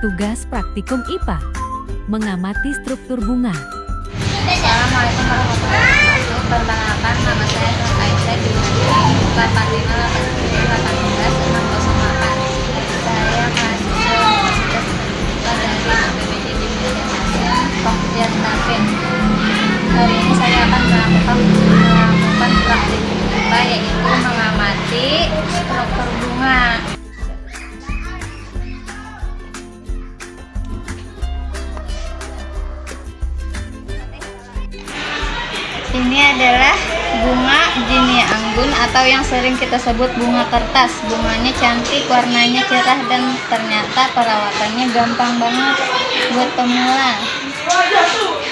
Tugas praktikum IPA. Mengamati struktur bunga. Assalamualaikum warahmatullahi wabarakatuh. Perkenalkan, nama saya Nur Aisyah di nomor 858718 Saya mahasiswa Universitas Terbuka dari APBD di Medan Komputer Tafin. Hari ini saya akan melakukan praktikum IPA, yaitu mengamati struktur bunga. Ini adalah bunga Jinia anggun atau yang sering kita sebut bunga kertas. Bunganya cantik, warnanya cerah, dan ternyata perawatannya gampang banget buat pemula.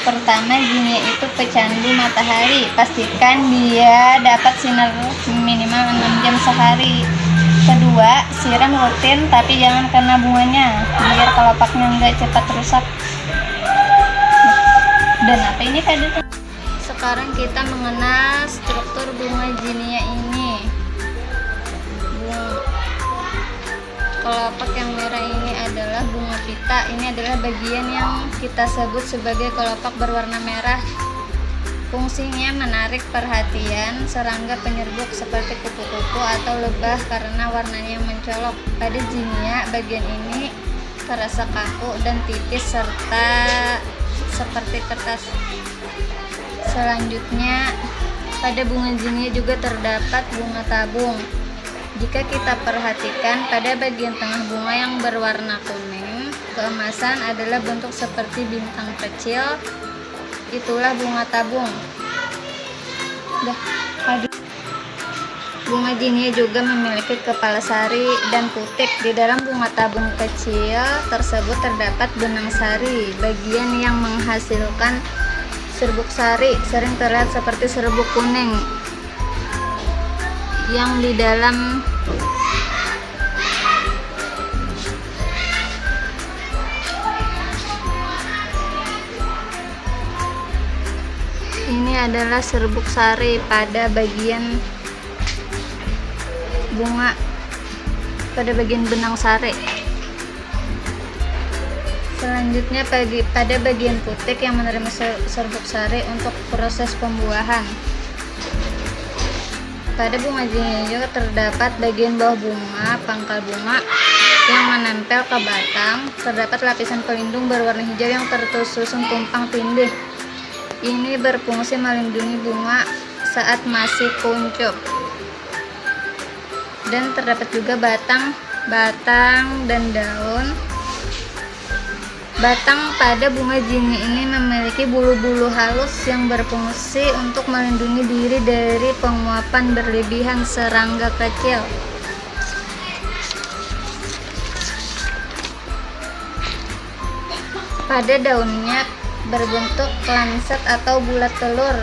Pertama, Jinia itu pecandu matahari. Pastikan dia dapat sinar minimal 6 jam sehari. Kedua, siram rutin tapi jangan kena bunganya, biar kelopaknya nggak cepat rusak. Dan apa ini tadi? Sekarang kita mengenal struktur bunga Jinia ini. Kelopak yang merah ini adalah bunga pita. Ini adalah bagian yang kita sebut sebagai kelopak berwarna merah. Fungsinya menarik perhatian serangga penyerbuk seperti kupu-kupu atau lebah karena warnanya yang mencolok. Pada Jinia, bagian ini terasa kaku dan tipis serta seperti kertas. Selanjutnya, pada bunga Jinia juga terdapat bunga tabung. Jika kita perhatikan, pada bagian tengah bunga yang berwarna kuning, keemasan adalah bentuk seperti bintang kecil. Itulah bunga tabung. Bunga Jinia juga memiliki kepala sari dan putik. Di dalam bunga tabung kecil tersebut terdapat benang sari, bagian yang menghasilkan serbuk sari, sering terlihat seperti serbuk kuning yang di dalam ini adalah serbuk sari pada bagian bunga, pada bagian benang sari. Selanjutnya pada bagian putik yang menerima serbuk sari untuk proses pembuahan. Pada bunga Jinia juga terdapat bagian bawah bunga, pangkal bunga yang menempel ke batang. Terdapat lapisan pelindung berwarna hijau yang tersusun tumpang tindih. Ini berfungsi melindungi bunga saat masih kuncup. Dan terdapat juga batang dan daun. Batang pada bunga Jinia ini memiliki bulu-bulu halus yang berfungsi untuk melindungi diri dari penguapan berlebihan serangga kecil. Pada daunnya berbentuk lancet atau bulat telur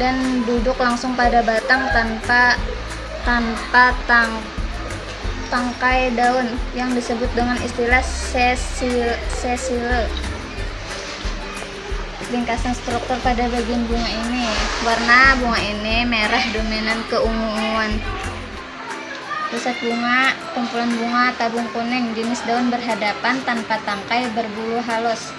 dan duduk langsung pada batang tanpa tangkai daun yang disebut dengan istilah sesile. Ringkasan struktur pada bagian bunga ini. Warna bunga ini merah dominan keunguan. Pusat bunga, kumpulan bunga tabung kuning, jenis daun berhadapan tanpa tangkai berbulu halus.